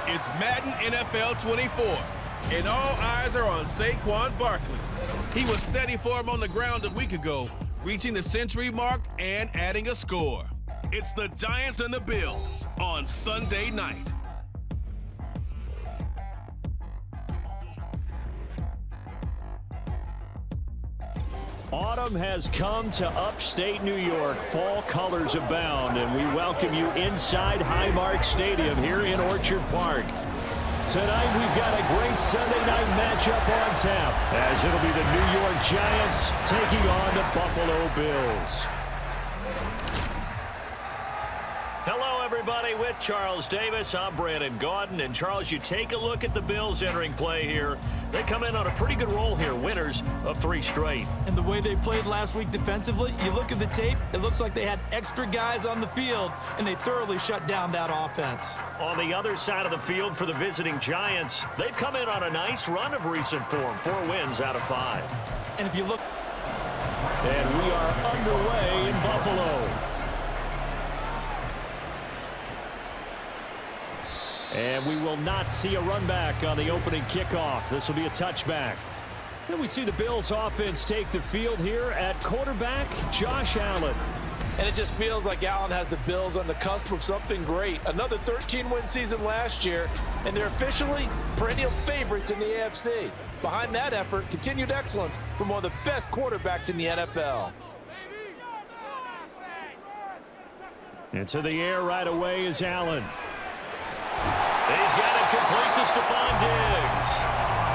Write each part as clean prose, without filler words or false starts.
It's Madden NFL 24, and all eyes are on Saquon Barkley. He was steady for him on the ground a week ago, reaching the century mark and adding a score. It's the Giants and the Bills on Sunday night. Autumn has come to upstate New York. Fall colors abound, and we welcome you inside Highmark Stadium here in Orchard Park. Tonight we've got a great Sunday night matchup on tap, as it'll be the New York Giants taking on the Buffalo Bills. Hello, everybody. With Charles Davis, I'm Brandon Gaudin. And, Charles, you take a look at the Bills entering play here. They come in on a pretty good roll here, winners of 3 straight. And the way they played last week defensively, you look at the tape, it looks like they had extra guys on the field, and they thoroughly shut down that offense. On the other side of the field for the visiting Giants, they've come in on a nice run of recent form, 4 wins out of 5. And if you look... And we are underway in Buffalo. And we will not see a run back on the opening kickoff. This will be a touchback. Then we see the Bills offense take the field here at quarterback, Josh Allen. And it just feels like Allen has the Bills on the cusp of something great. Another 13-win season last year, and they're officially perennial favorites in the AFC. Behind that effort, continued excellence from one of the best quarterbacks in the NFL. Into the air right away is Allen. He's got it complete to Stephon Diggs.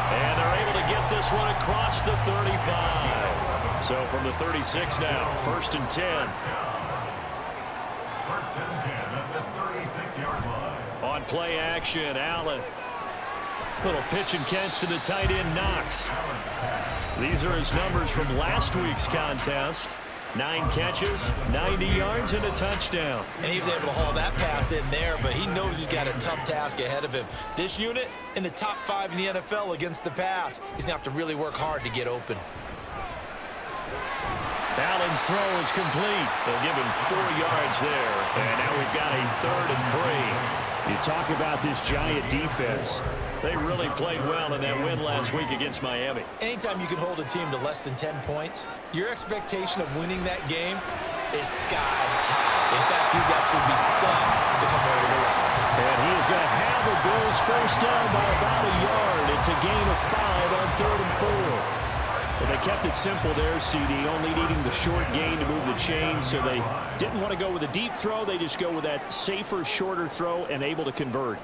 And they're able to get this one across the 35. So from the 36 now, 1st and 10. 1st and 10 at the 36-yard line. On play action, Allen. Little pitch and catch to the tight end, Knox. These are his numbers from last week's contest. 9 catches, 90 yards, and a touchdown. And he was able to haul that pass in there, but he knows he's got a tough task ahead of him. This unit in the top 5 in the NFL against the pass. He's going to have to really work hard to get open. Allen's throw is complete. They'll give him 4 yards there. And now we've got a 3rd and 3. You talk about this Giant defense. They really played well in that win last week against Miami. Anytime you can hold a team to less than 10 points, your expectation of winning that game is sky high. In fact, you'd absolutely be stunned to come away with a loss. And he is going to have the Bills first down by about a yard. It's a gain of 5 on 3rd and 4. Well, they kept it simple there, CD, only needing the short gain to move the chain, so they didn't want to go with a deep throw. They just go with that safer, shorter throw and able to convert.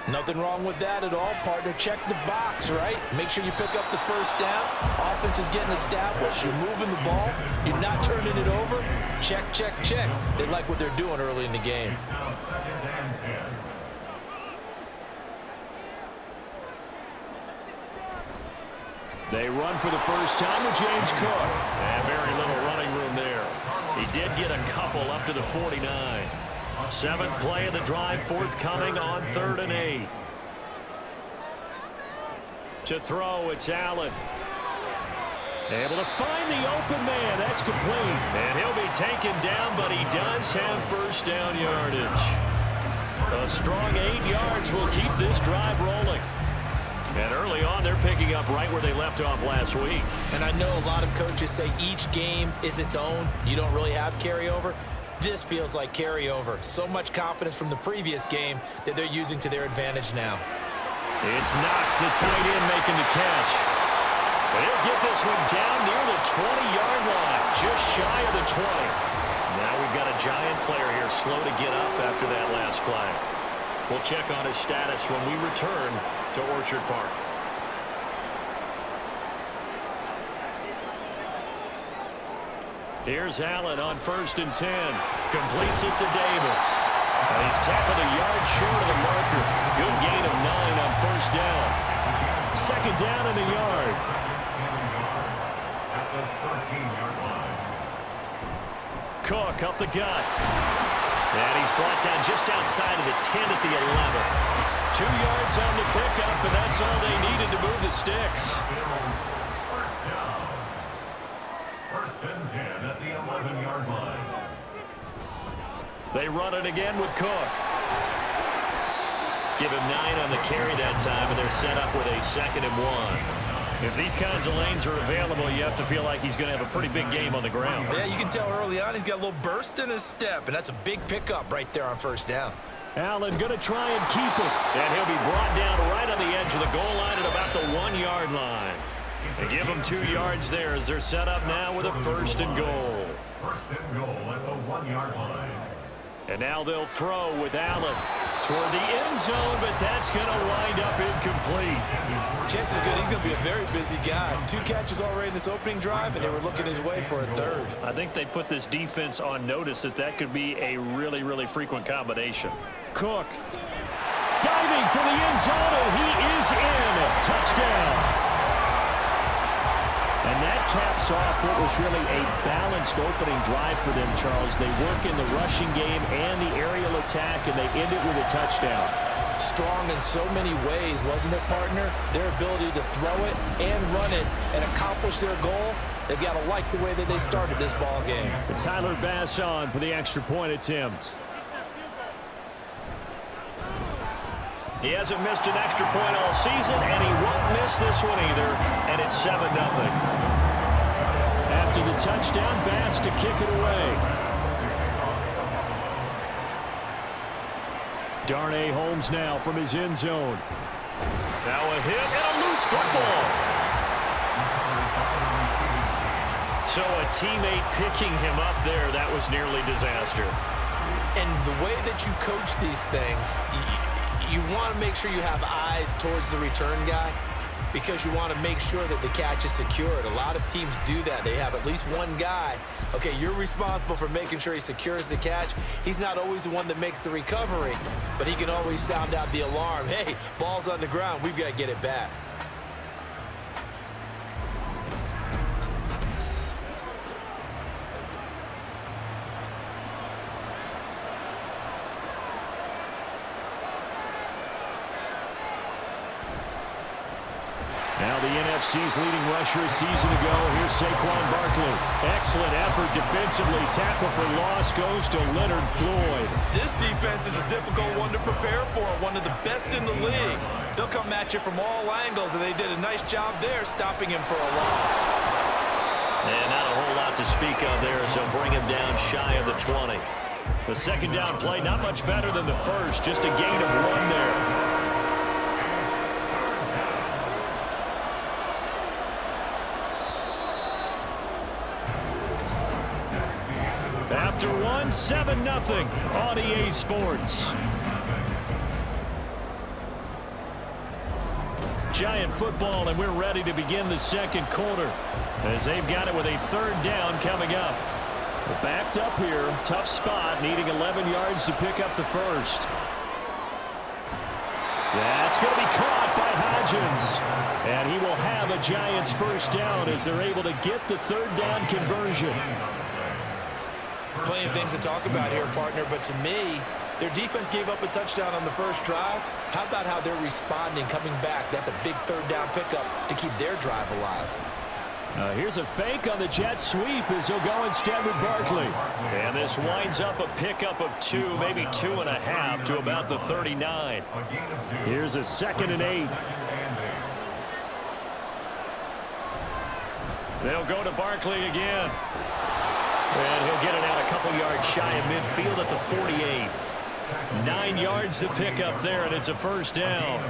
Nothing wrong with that at all, partner. Check the box, right? Make sure you pick up the first down. Offense is getting established. You're moving the ball. You're not turning it over. Check, check, check. They like what they're doing early in the game. Now 2nd and 10. They run for the first time with James Cook. And very little running room there. He did get a couple up to the 49. 7th play of the drive, forthcoming on 3rd and 8. To throw, it's Allen. Able to find the open man. That's complete. And he'll be taken down, but he does have first down yardage. A strong 8 yards will keep this drive rolling. And early on, they're picking up right where they left off last week. And I know a lot of coaches say each game is its own. You don't really have carryover. This feels like carryover. So much confidence from the previous game that they're using to their advantage now. It's Knox, the tight end, making the catch. But he'll get this one down near the 20-yard line, just shy of the 20. Now we've got a Giant player here slow to get up after that last play. We'll check on his status when we return to Orchard Park. Here's Allen on 1st and 10. Completes it to Davis. And he's tackled a yard short of the marker. Good gain of 9 on 1st down. 2nd down and a yard. At the 13-yard line. Cook up the gut. And he's brought down just outside of the 10 at the 11. 2 yards on the pickup, and that's all they needed to move the sticks. Bills, first down. 1st and 10 at the 11-yard line. They run it again with Cook. Give him 9 on the carry that time, and they're set up with a 2nd and 1. If these kinds of lanes are available, you have to feel like he's going to have a pretty big game on the ground. Yeah, you can tell early on he's got a little burst in his step, and that's a big pickup right there on 1st down. Allen going to try and keep it. And he'll be brought down right on the edge of the goal line at about the 1-yard line. They give him 2 yards there as they're set up now with a 1st and goal. 1st and goal at the 1-yard line. And now they'll throw with Allen toward the end zone, but that's going to wind up incomplete. Chances are good he's going to be a very busy guy. 2 catches already in this opening drive, and they were looking his way for a 3rd. I think they put this defense on notice that could be a really, really frequent combination. Cook diving for the end zone, and he is in. Touchdown. And that caps off what was really a balanced opening drive for them, Charles. They work in the rushing game and the aerial attack, and they end it with a touchdown. Strong in so many ways, wasn't it, partner? Their ability to throw it and run it and accomplish their goal, they've got to like the way that they started this ball game. And Tyler Bass on for the extra point attempt. He hasn't missed an extra point all season, and he won't miss this one either, and it's 7-0. After the touchdown, Bass to kick it away. Darnay Holmes now from his end zone. Now a hit and a loose football. So a teammate picking him up there, that was nearly disaster. And the way that you coach these things, you want to make sure you have eyes towards the return guy because you want to make sure that the catch is secured. A lot of teams do that. They have at least one guy. Okay, you're responsible for making sure he secures the catch. He's not always the one that makes the recovery, but he can always sound out the alarm. Hey, ball's on the ground. We've got to get it back. Now the NFC's leading rusher a season ago. Here's Saquon Barkley. Excellent effort defensively. Tackle for loss goes to Leonard Floyd. This defense is a difficult one to prepare for. One of the best in the league. They'll come at you from all angles, and they did a nice job there stopping him for a loss. And not a whole lot to speak of there, so bring him down shy of the 20. The 2nd down play, not much better than the first. Just a gain of 1 there. After 7-0 on EA Sports. Giant football, and we're ready to begin the 2nd quarter as they've got it with a 3rd down coming up. We're backed up here, tough spot, needing 11 yards to pick up the 1st. That's going to be caught by Hodgins, and he will have a Giants 1st down as they're able to get the 3rd down conversion. Plenty of things to talk about here, partner, but to me, their defense gave up a touchdown on the 1st drive. How about how they're responding, coming back? That's a big 3rd down pickup to keep their drive alive. Here's a fake on the jet sweep as he'll go instead with Barkley. And this winds up a pickup of 2, maybe 2.5 to about the 39. Here's a 2nd and 8. They'll go to Barkley again. And he'll get it out a couple yards shy of midfield at the 48. 9 yards to pick up there, and it's a 1st down.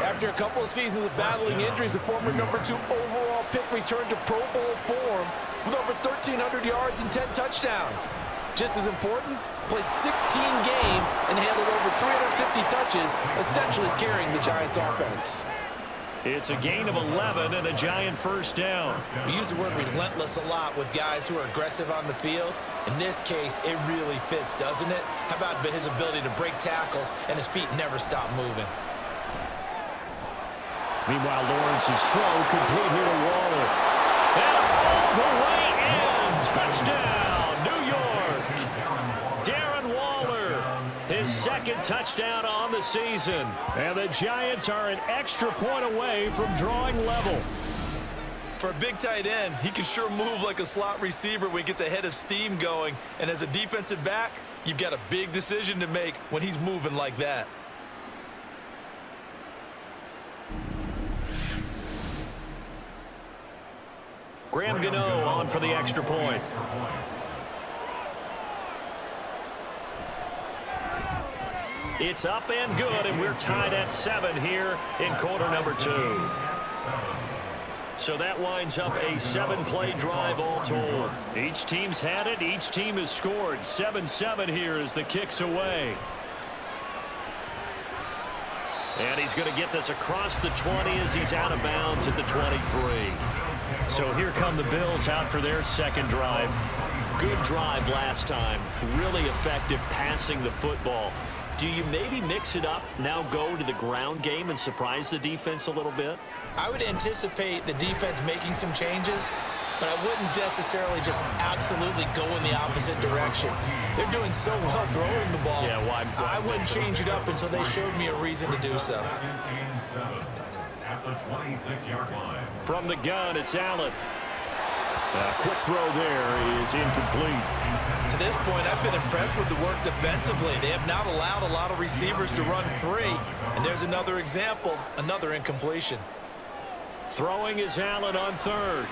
After a couple of seasons of battling injuries, the former #2 overall pick returned to Pro Bowl form with over 1,300 yards and 10 touchdowns. Just as important, played 16 games and handled over 350 touches, essentially carrying the Giants' offense. It's a gain of 11 and a Giant 1st down. We use the word relentless a lot with guys who are aggressive on the field. In this case, it really fits, doesn't it? How about his ability to break tackles and his feet never stop moving? Meanwhile, Lawrence's throw complete here to Waller. And all the way in. Touchdown, New York. Darren Waller, his 2nd touchdown on the season. And the Giants are an extra point away from drawing level. For a big tight end, he can sure move like a slot receiver when he gets a head of steam going. And as a defensive back, you've got a big decision to make when he's moving like that. Graham Gano on for the extra point. It's up and good, and we're tied at 7 here in quarter number 2. So that winds up a 7-play drive all told. Each team's had it. Each team has scored. 7-7 here as the kick's away. And he's going to get this across the 20 as he's out of bounds at the 23. So here come the Bills out for their second drive. Good drive last time. Really effective passing the football. Do you maybe mix it up, now go to the ground game and surprise the defense a little bit? I would anticipate the defense making some changes, but I wouldn't necessarily just absolutely go in the opposite direction. They're doing so well throwing the ball. Yeah, why I wouldn't change it up until they showed me a reason to do so. At the 26-yard line. From the gun, it's Allen. A quick throw there is incomplete. To this point, I've been impressed with the work defensively. They have not allowed a lot of receivers to run free. And there's another example, another incompletion. Throwing is Allen on third.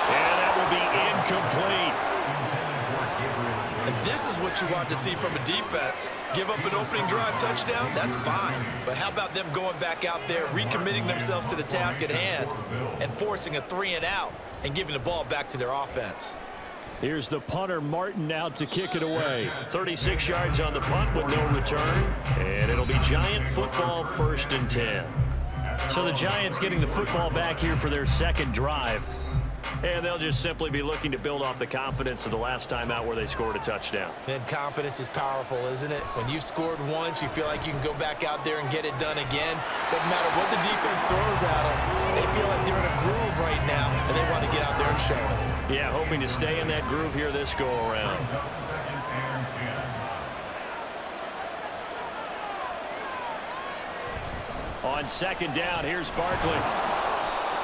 And that will be incomplete. And this is what you want to see from a defense. Give up an opening drive touchdown, that's fine. But how about them going back out there, recommitting themselves to the task at hand, and forcing a 3-and-out and giving the ball back to their offense? Here's the punter, Martin, out to kick it away. 36 yards on the punt with no return. And it'll be Giant football, 1st and 10. So the Giants getting the football back here for their second drive. And they'll just simply be looking to build off the confidence of the last time out where they scored a touchdown. And confidence is powerful, isn't it? When you've scored once, you feel like you can go back out there and get it done again. Doesn't matter what the defense throws at them. They feel like they're in a groove right now, and they want to get out there and show it. Yeah, hoping to stay in that groove here this go-around. On second down, here's Barkley.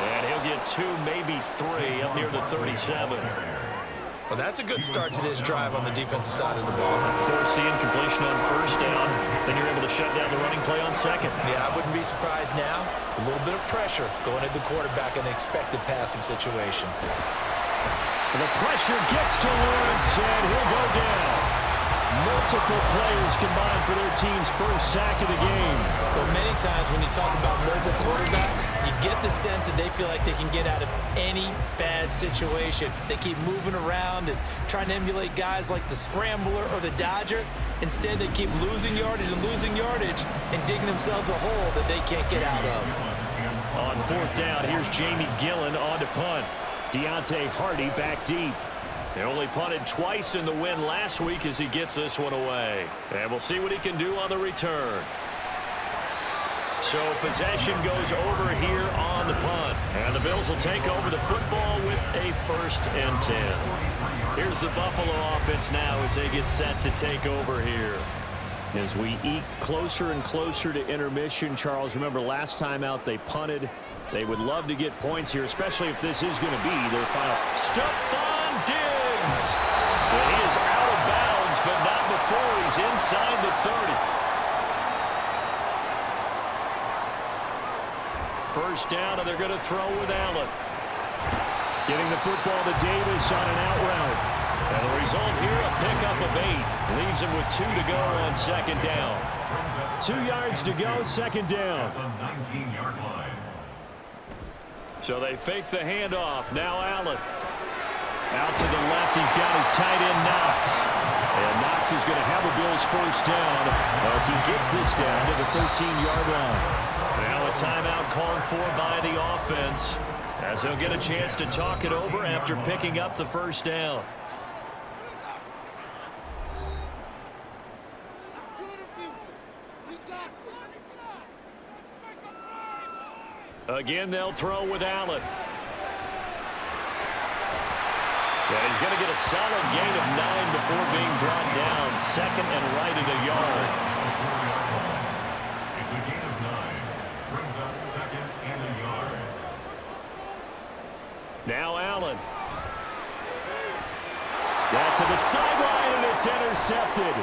And he'll get 2, maybe 3, up near the 37. Well, that's a good start to this drive on the defensive side of the ball. Force the incompletion on 1st down. Then you're able to shut down the running play on 2nd. Yeah, I wouldn't be surprised now. A little bit of pressure going at the quarterback in an expected passing situation. The pressure gets to Lawrence, and he'll go down. Multiple players combined for their team's first sack of the game. Well, many times when you talk about mobile quarterbacks, you get the sense that they feel like they can get out of any bad situation. They keep moving around and trying to emulate guys like the Scrambler or the Dodger. Instead, they keep losing yardage and digging themselves a hole that they can't get out of. On 4th down, here's Jamie Gillen on to punt. Deontay Hardy back deep. They only punted twice in the win last week as he gets this one away. And we'll see what he can do on the return. So possession goes over here on the punt. And the Bills will take over the football with a 1st and 10. Here's the Buffalo offense now as they get set to take over here. As we eke closer and closer to intermission, Charles, remember last time out they punted. They would love to get points here, especially if this is going to be their final. Stephon Diggs! And he is out of bounds, but not before he's inside the 30. 1st down, and they're going to throw with Allen. Getting the football to Davis on an out route. And the result here, a pickup of 8. Leaves him with 2 to go on 2nd down. 2 yards to go, 2nd down. The 19-yard line. So they fake the handoff. Now Allen. Out to the left, he's got his tight end Knox. And Knox is going to have a Bills 1st down as he gets this down to the 13-yard line. Now a timeout called for by the offense as he'll get a chance to talk it over after picking up the 1st down. Again, they'll throw with Allen. And he's going to get a solid gain of 9 before being brought down. 2nd and right at a yard. It's a gain of 9. Brings up 2nd and a yard. Now Allen. Got to the sideline, and it's intercepted.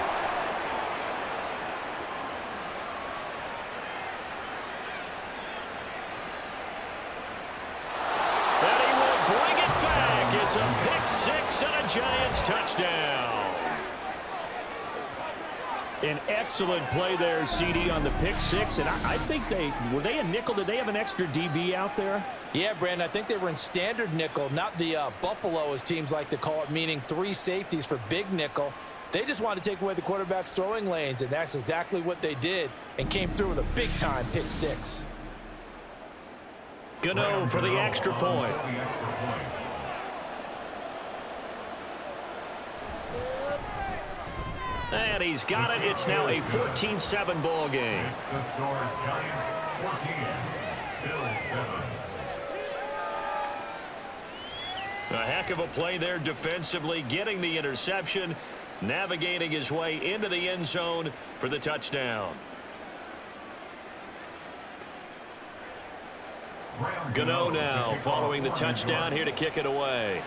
a pick six and a Giants touchdown. An excellent play there, CD, on the pick six. And I think were they a nickel? Did they have an extra DB out there? Yeah, Brandon, I think they were in standard nickel, not the Buffalo, as teams like to call it, meaning 3 safeties for big nickel. They just wanted to take away the quarterback's throwing lanes, and that's exactly what they did, and came through with a big-time pick six. Gano for the extra point. And he's got it. It's now a 14-7 ball game. It's the score, Giants 14, Bills 7. A heck of a play there defensively, getting the interception, navigating his way into the end zone for the touchdown. Gano now following the touchdown here to kick it away.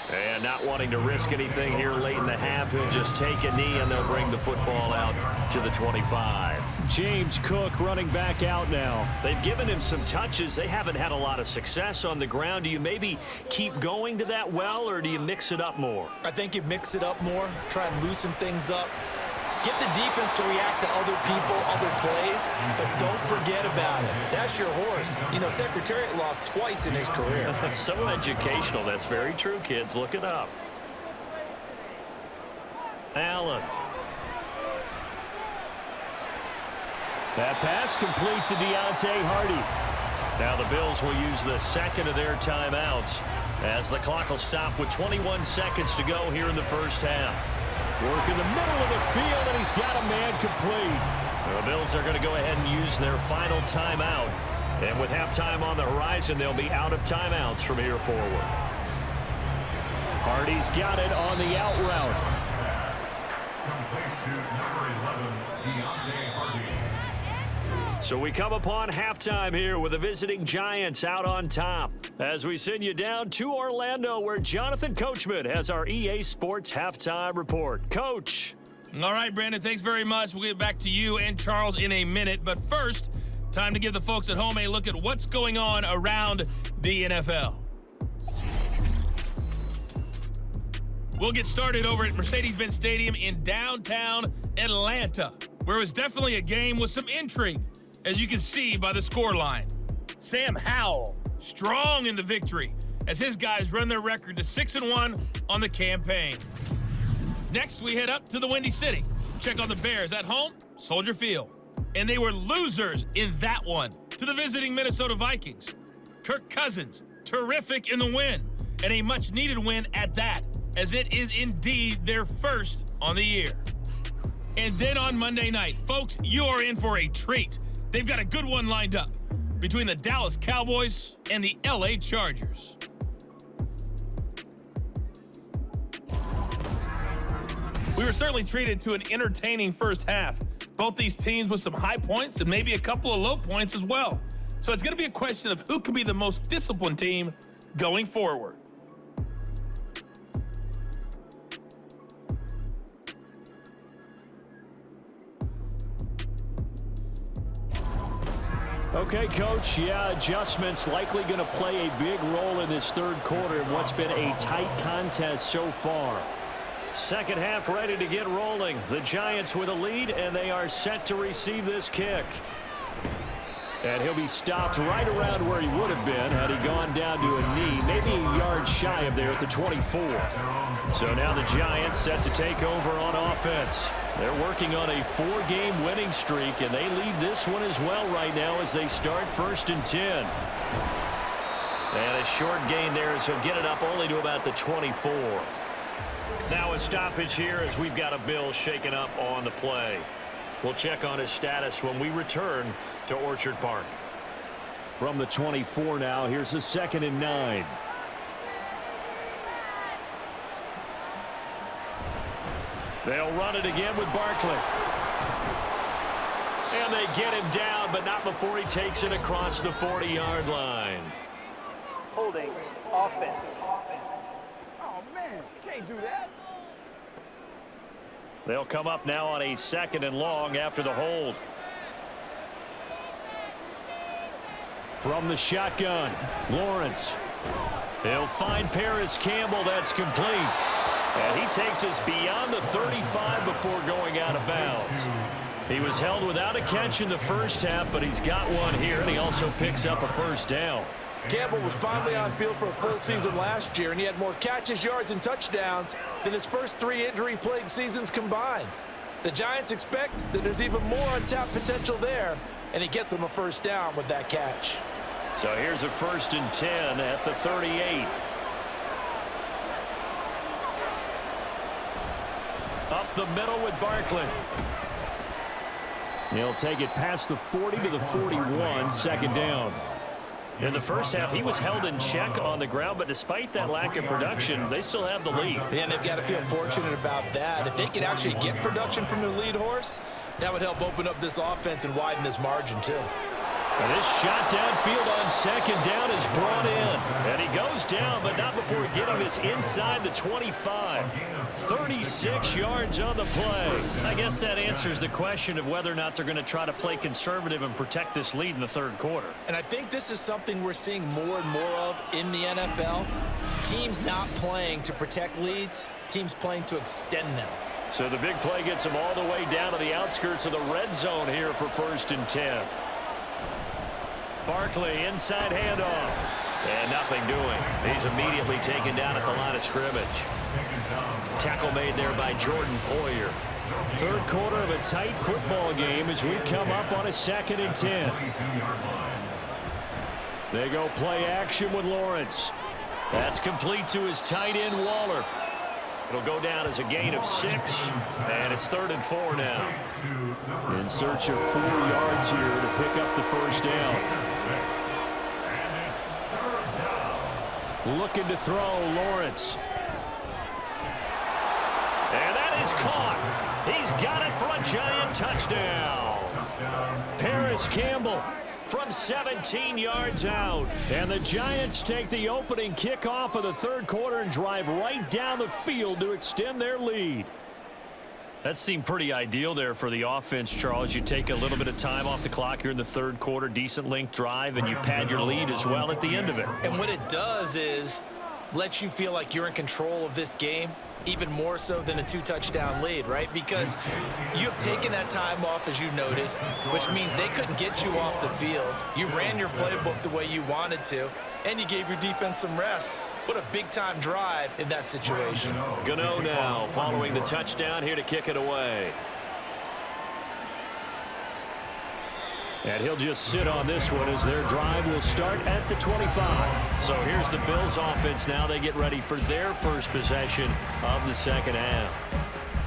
And not wanting to risk anything here late in the half, he'll just take a knee and they'll bring the football out to the 25. James Cook running back out now. They've given him some touches. They haven't had a lot of success on the ground. Do you maybe keep going to that well, or do you mix it up more? I think you mix it up more, try and loosen things up. Get the defense to react to other people, other plays, but don't forget about it. That's your horse. You know, Secretariat lost twice in his career. That's so educational. That's very true, kids. Look it up. Allen. That pass complete to Deontay Hardy. Now the Bills will use the second of their timeouts as the clock will stop with 21 seconds to go here in the first half. Work in the middle of the field, and he's got a man complete. The Bills are going to go ahead and use their final timeout. And with halftime on the horizon, they'll be out of timeouts from here forward. Hardy's got it on the out route. Complete to number 11, Deontay Hardy. So we come upon halftime here with the visiting Giants out on top as we send you down to Orlando, where Jonathan Coachman has our EA Sports halftime report. Coach. All right, Brandon, thanks very much. We'll get back to you and Charles in a minute. But first, time to give the folks at home a look at what's going on around the NFL. We'll get started over at Mercedes-Benz Stadium in downtown Atlanta, where it was definitely a game with some intrigue, as you can see by the scoreline. Sam Howell, strong in the victory, as his guys run their record to 6-1 on the campaign. Next, we head up to the Windy City. Check on the Bears at home, Soldier Field. And they were losers in that one to the visiting Minnesota Vikings. Kirk Cousins, terrific in the win, and a much-needed win at that, as it is indeed their first on the year. And then on Monday night, folks, you are in for a treat. They've got a good one lined up between the Dallas Cowboys and the LA Chargers. We were certainly treated to an entertaining first half. Both these teams with some high points and maybe a couple of low points as well. So it's going to be a question of who can be the most disciplined team going forward. Okay, Coach, adjustments likely going to play a big role in this third quarter in what's been a tight contest so far. Second half ready to get rolling. The Giants with a lead, and they are set to receive this kick. And he'll be stopped right around where he would have been had he gone down to a knee, maybe a yard shy of there at the 24. So now the Giants set to take over on offense. They're working on a 4-game winning streak, and they lead this one as well right now as they start 1st and 10. And a short gain there as he'll get it up only to about the 24. Now a stoppage here as we've got a Bill shaken up on the play. We'll check on his status when we return to Orchard Park. From the 24 now, here's the 2nd and 9. They'll run it again with Barkley. And they get him down, but not before he takes it across the 40-yard line. Holding offense. Oh, man, can't do that. They'll come up now on a 2nd and long after the hold. From the shotgun, Lawrence. He'll find Paris Campbell. That's complete. And he takes us beyond the 35 before going out of bounds. He was held without a catch in the first half, but he's got one here, and he also picks up a first down. Campbell was finally on field for a full season last year, and he had more catches, yards, and touchdowns than his first 3 injury-plagued seasons combined. The Giants expect that there's even more untapped potential there, and he gets them a first down with that catch. So here's a 1st and 10 at the 38. Up the middle with Barkley. He'll take it past the 40 to the 41, second down. In the first half, he was held in check on the ground, but despite that lack of production, they still have the lead. And they've got to feel fortunate about that. If they could actually get production from their lead horse, that would help open up this offense and widen this margin too. And this shot downfield on second down is brought in. And he goes down, but not before getting this inside the 25. 36 yards on the play. I guess that answers the question of whether or not they're going to try to play conservative and protect this lead in the third quarter. And I think this is something we're seeing more and more of in the NFL. Teams not playing to protect leads, teams playing to extend them. So the big play gets them all the way down to the outskirts of the red zone here for 1st and 10. Barkley, inside handoff. And nothing doing. He's immediately taken down at the line of scrimmage. Tackle made there by Jordan Poyer. Third quarter of a tight football game as we come up on a 2nd and 10. They go play action with Lawrence. That's complete to his tight end, Waller. It'll go down as a gain of 6, and it's 3rd and 4 now. In search of 4 yards here to pick up the first down. Looking to throw, Lawrence. And that is caught. He's got it for a Giant touchdown. Paris Campbell from 17 yards out. And the Giants take the opening kickoff of the third quarter and drive right down the field to extend their lead. That seemed pretty ideal there for the offense, Charles. You take a little bit of time off the clock here in the third quarter, decent length drive, and you pad your lead as well at the end of it. And what it does is let you feel like you're in control of this game, even more so than a 2-touchdown lead, right? Because you have taken that time off, as you noted, which means they couldn't get you off the field. You ran your playbook the way you wanted to, and you gave your defense some rest. What a big-time drive in that situation. Gano now following the touchdown here to kick it away. And he'll just sit on this one as their drive will start at the 25. So here's the Bills offense now. They get ready for their first possession of the second half.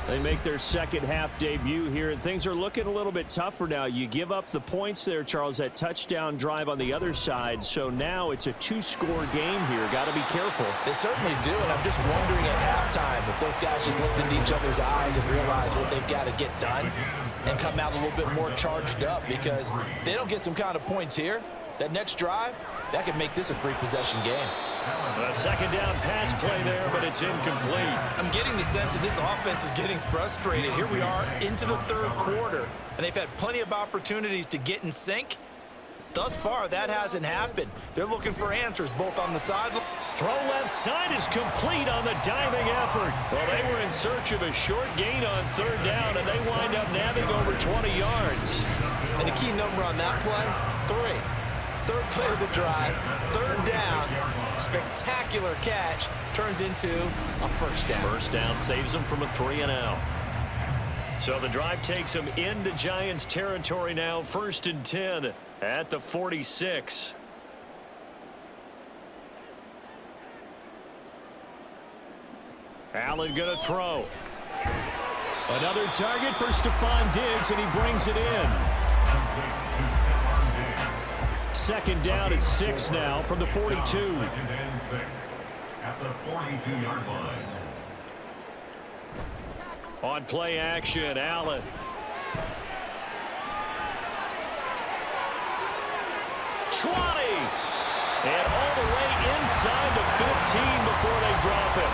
They make their second half debut here, and things are looking a little bit tougher now. You give up the points there, Charles, that touchdown drive on the other side. So now it's a 2-score game here. Got to be careful. They certainly do, and I'm just wondering at halftime if those guys just looked into each other's eyes and realize what they've got to get done and come out a little bit more charged up, because if they don't get some kind of points here, that next drive, that could make this a 3-possession game. A second down pass play there, but it's incomplete. I'm getting the sense that this offense is getting frustrated. Here we are into the third quarter, and they've had plenty of opportunities to get in sync. Thus far, that hasn't happened. They're looking for answers both on the sideline. Throw left side is complete on the diving effort. Well, they were in search of a short gain on third down, and they wind up nabbing over 20 yards. And the key number on that play, 3. Third play of the drive, third down, spectacular catch, turns into a first down. First down saves them from a 3-and-out. So the drive takes them into Giants territory now, 1st and 10 at the 46. Allen gonna throw. Another target for Stephon Diggs, and he brings it in. Second down at 6 now from the 42. At the 42-yard line. On play action, Allen. And all the way inside the 15 before they drop him.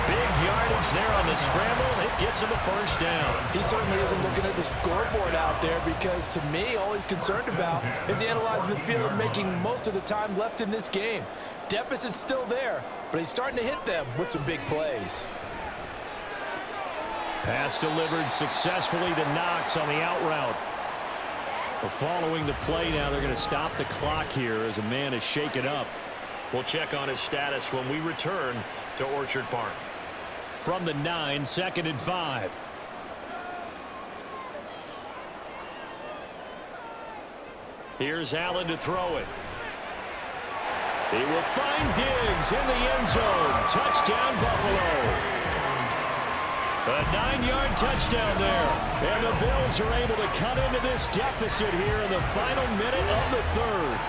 Big yardage there on the scramble. It gets him a first down. He certainly isn't looking at the scoreboard out there because, to me, all he's concerned about is analyzing the field and making most of the time left in this game. Deficit's still there, but he's starting to hit them with some big plays. Pass delivered successfully to Knox on the out route. Well, following the play now, they're going to stop the clock here as a man is shaken up. We'll check on his status when we return to Orchard Park. From the 9, 2nd and 5. Here's Allen to throw it. He will find Diggs in the end zone. Touchdown, Buffalo. A 9-yard touchdown there. And the Bills are able to cut into this deficit here in the final minute of the third.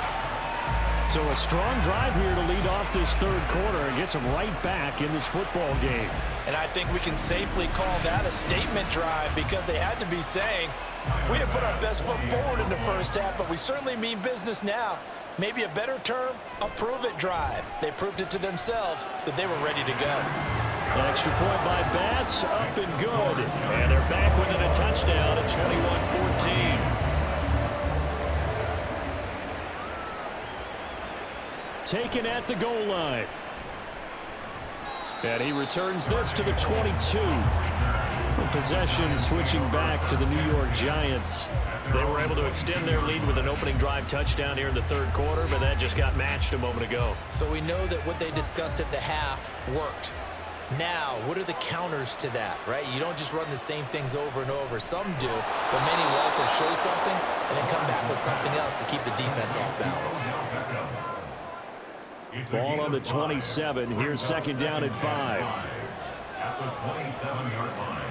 So a strong drive here to lead off this third quarter and gets them right back in this football game. And I think we can safely call that a statement drive because they had to be saying, we didn't put our best foot forward in the first half, but we certainly mean business now. Maybe a better term, a prove-it drive. They proved it to themselves that they were ready to go. An extra point by Bass, up and good. And they're back within a touchdown at 21-14. Taken at the goal line. And he returns this to the 22. Possession switching back to the New York Giants. They were able to extend their lead with an opening drive touchdown here in the third quarter, but that just got matched a moment ago. So we know that what they discussed at the half worked. Now, what are the counters to that, right? You don't just run the same things over and over. Some do, but many will also show something and then come back with something else to keep the defense off balance. Ball on the 27. Here's 2nd down and 5. At the 27-yard line.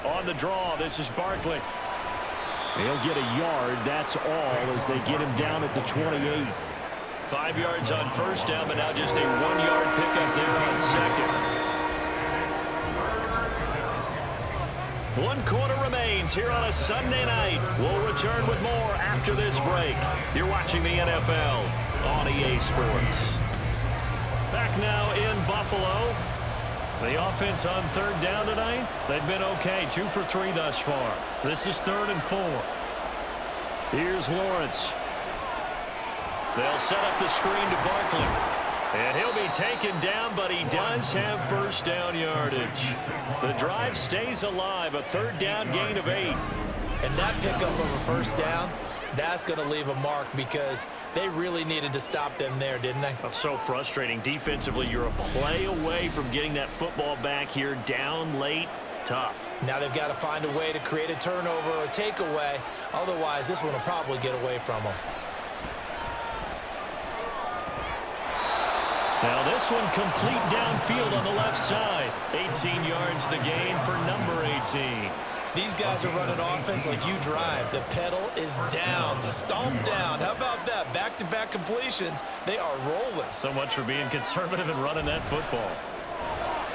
On the draw, this is Barkley. He'll get a yard, that's all, as they get him down at the 28. 5 yards on first down, but now just a 1-yard pickup there on second. 1 quarter remains here on a Sunday night. We'll return with more after this break. You're watching the NFL on EA Sports. Back now in Buffalo. The offense on 3rd down tonight, they've been okay. 2 for 3 thus far. This is 3rd and 4. Here's Lawrence. They'll set up the screen to Barkley. And he'll be taken down, but he does have first down yardage. The drive stays alive, a 3rd down gain of 8. And that pickup of a first down, that's going to leave a mark because they really needed to stop them there, didn't they? So frustrating. Defensively, you're a play away from getting that football back here, down late. Tough. Now they've got to find a way to create a turnover or a takeaway. Otherwise, this one will probably get away from them. Now this one complete downfield on the left side. 18 yards the gain for number 18. These guys are running offense like you drive. The pedal is down, stomped down. How about that? Back-to-back completions. They are rolling. So much for being conservative and running that football.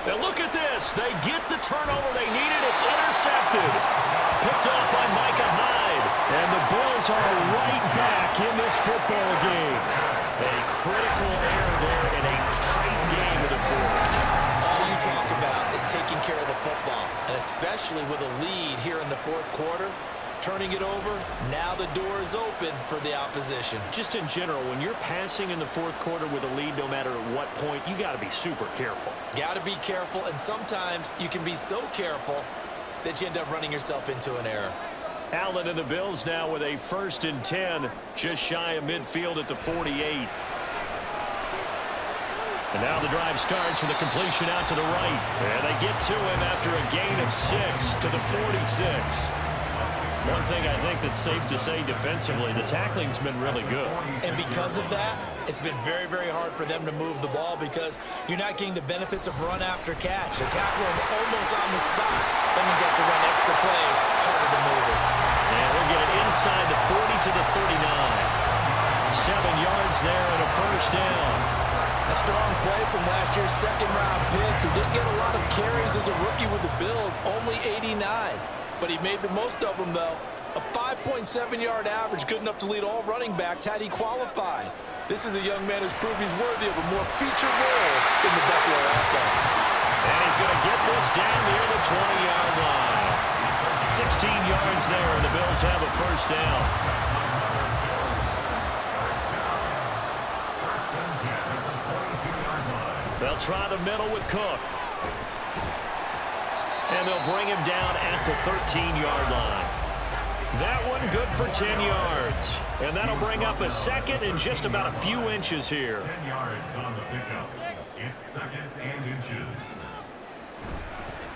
Now look at this. They get the turnover they needed. It's intercepted. Picked off by Micah Hyde. And the Bills are right back in this football game. A critical error there in a tight game of the fourth. All you talk about is taking care of the football, and especially with a lead here in the fourth quarter, turning it over, now the door is open for the opposition. Just in general, when you're passing in the fourth quarter with a lead, no matter at what point, you got to be super careful. Got to be careful, and sometimes you can be so careful that you end up running yourself into an error. Allen and the Bills now with a 1st and 10, just shy of midfield at the 48. And now the drive starts with a completion out to the right. And they get to him after a gain of 6 to the 46. One thing I think that's safe to say defensively, the tackling's been really good. And because of that, it's been very, very hard for them to move the ball because you're not getting the benefits of run after catch. They're tackling them almost on the spot. That means they have to run extra plays, harder to move it. And we'll get it inside the 40 to the 39. 7 yards there and a first down. A strong play from last year's 2nd-round pick who didn't get a lot of carries as a rookie with the Bills, only 89. But he made the most of them, though. A 5.7-yard average, good enough to lead all running backs had he qualified. This is a young man who's proved he's worthy of a more featured role in the Buffalo offense. And he's going to get this down near the 20-yard line. 16 yards there, and the Bills have a first down. They'll try the middle with Cook. And they'll bring him down at the 13-yard line. That one good for 10 yards. And that'll bring up a second and just about a few inches here. 10 yards on the pickup. It's second and inches.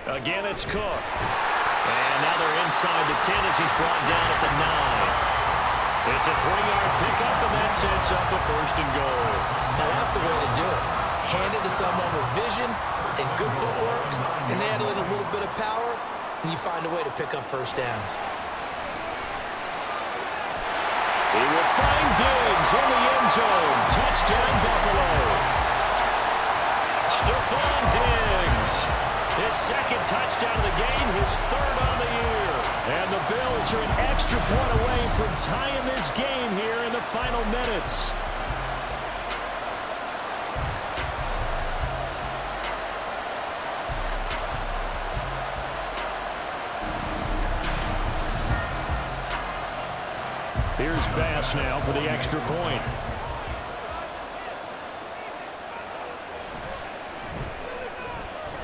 Again, it's Cook. And now they're inside the 10 as he's brought down at the 9. It's a 3-yard pickup, and that sets up a first and goal. Now that's the way to do it. Hand it to someone with vision and good footwork, and add in a little bit of power, and you find a way to pick up first downs. He will find Diggs in the end zone. Touchdown, Buffalo. Stephon Diggs. His second touchdown of the game, his third on the year. And the Bills are an extra point away from tying this game here in the final minutes. Here's Bass now for the extra point.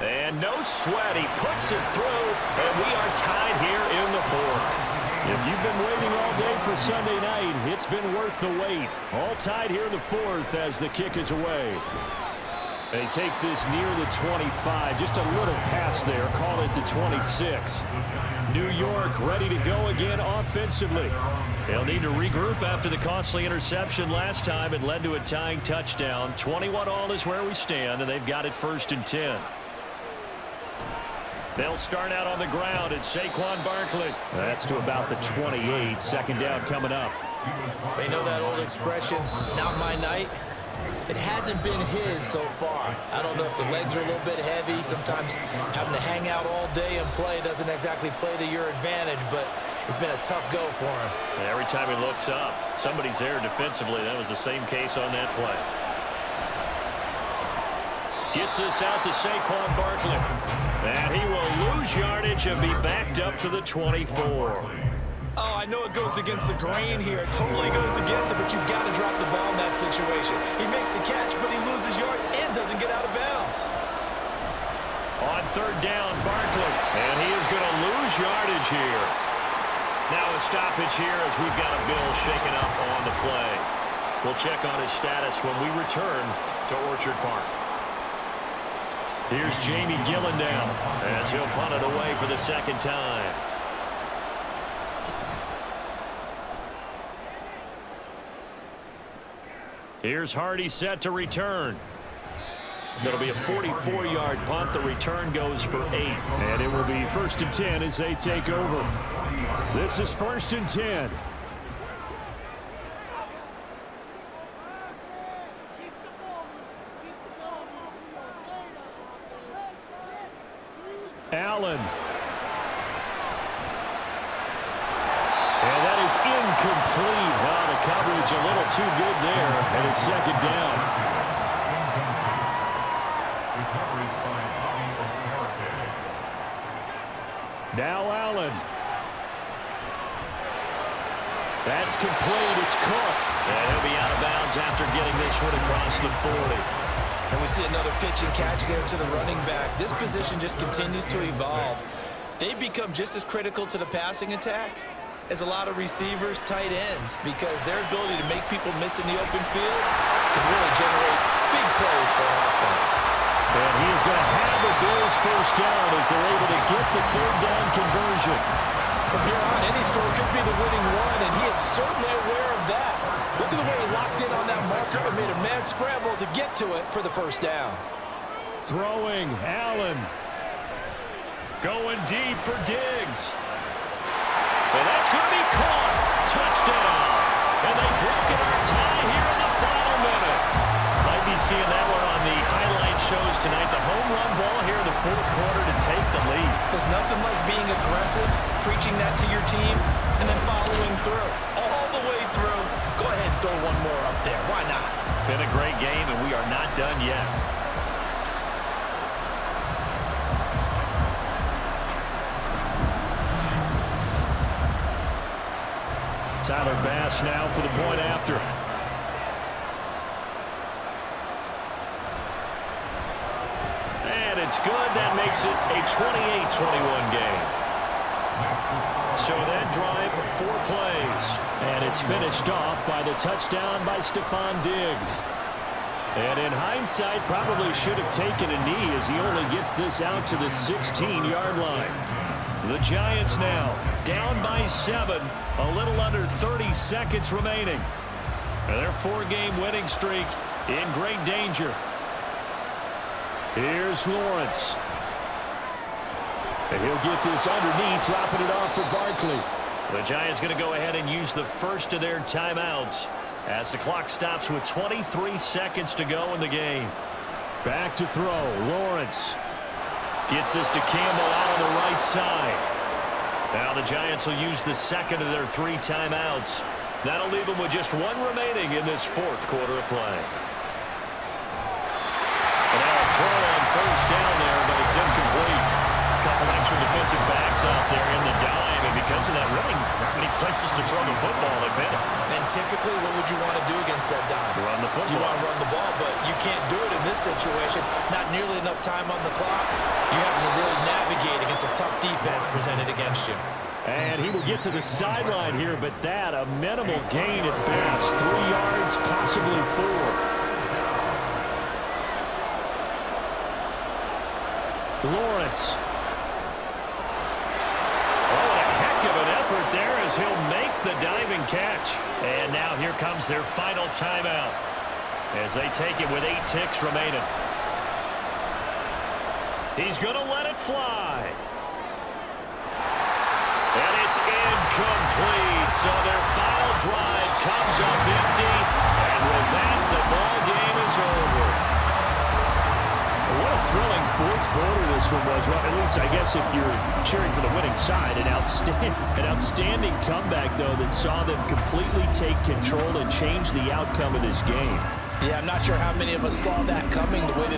And no sweat. He puts it through, and we are tied here in the fourth. If you've been waiting all day for Sunday night, it's been worth the wait. All tied here in the fourth as the kick is away. And he takes this near the 25. Just a little pass there. Call it the 26. New York ready to go again offensively. They'll need to regroup after the costly interception last time. It led to a tying touchdown. 21-all is where we stand, and they've got it 1st and 10. They'll start out on the ground at Saquon Barkley. That's to about the 28. Second down coming up. They know that old expression, it's not my night. It hasn't been his so far. I don't know if the legs are a little bit heavy. Sometimes having to hang out all day and play doesn't exactly play to your advantage, but it's been a tough go for him. Every time he looks up, somebody's there defensively. That was the same case on that play. Gets this out to Saquon Barkley. And he will lose yardage and be backed up to the 24. Oh, I know it goes against the grain here. It totally goes against it, but you've got to drop the ball in that situation. He makes a catch, but he loses yards and doesn't get out of bounds. On third down, Barkley. And he is going to lose yardage here. Now a stoppage here as we've got a Bill shaken up on the play. We'll check on his status when we return to Orchard Park. Here's Jamie Gillendown as he'll punt it away for the second time. Here's Hardy set to return. It'll be a 44-yard punt. The return goes for 8. And it will be 1st and 10 as they take over. This is 1st and 10. Allen. And that is incomplete. Wow, the coverage a little too good there. And it's second down. Now Allen. That's complete. It's Cook. And he'll be out of bounds after getting this one across the 40. And we see another pitch and catch there to the running back. This position just continues to evolve. They've become just as critical to the passing attack as a lot of receivers, tight ends, because their ability to make people miss in the open field can really generate big plays for an offense. And he is going to have the Bills first down as they're able to get the third down conversion. From here on, any score could be the winning one, and he is certainly aware of that. Look at the way he locked in on that marker and made a mad scramble to get to it for the first down. Throwing, Allen. Going deep for Diggs. And that's going to be caught. Touchdown. And they broke it our tie here in the final minute. Might be seeing that one on the highlight shows tonight. The home run ball here in the fourth quarter to take the lead. There's nothing like being aggressive, preaching that to your team, and then following through. All the way through. Go ahead and throw one more up there. Why not? Been a great game, and we are not done yet. Tyler Bass now for the point after. And it's good. That makes it a 28-21 game. So that drive, 4 plays. And it's finished off by the touchdown by Stephon Diggs. And in hindsight, probably should have taken a knee as he only gets this out to the 16-yard line. The Giants now down by 7, a little under 30 seconds remaining. And their 4-game winning streak in great danger. Here's Lawrence. And he'll get this underneath, dropping it off for Barkley. The Giants going to go ahead and use the first of their timeouts as the clock stops with 23 seconds to go in the game. Back to throw. Lawrence gets this to Campbell out on the right side. Now the Giants will use the second of their 3 timeouts. That'll leave them with just 1 remaining in this 4th quarter of play. And now a throw on first down there, but it's incomplete. A couple extra defensive backs out there in the dime, and because of that, really not many places to throw the football, if any. And typically, what would you want to do against that dime? Run the football. You want to run the ball, but you can't do it in this situation. Not nearly enough time on the clock. You have to really navigate against a tough defense presented against you. And he will get to the sideline here, but that, a minimal gain at best. 3 yards, possibly 4. Lawrence. Oh, a heck of an effort there as he'll make the diving catch. And now here comes their final timeout as they take it with 8 ticks remaining. He's going to let it fly. And it's incomplete. So their final drive comes up empty. And with that, the ball game is over. What a thrilling 4th quarter this one was. Well, at least I guess if you're cheering for the winning side, an outstanding comeback, though, that saw them completely take control and change the outcome of this game. Yeah, I'm not sure how many of us saw that coming the way that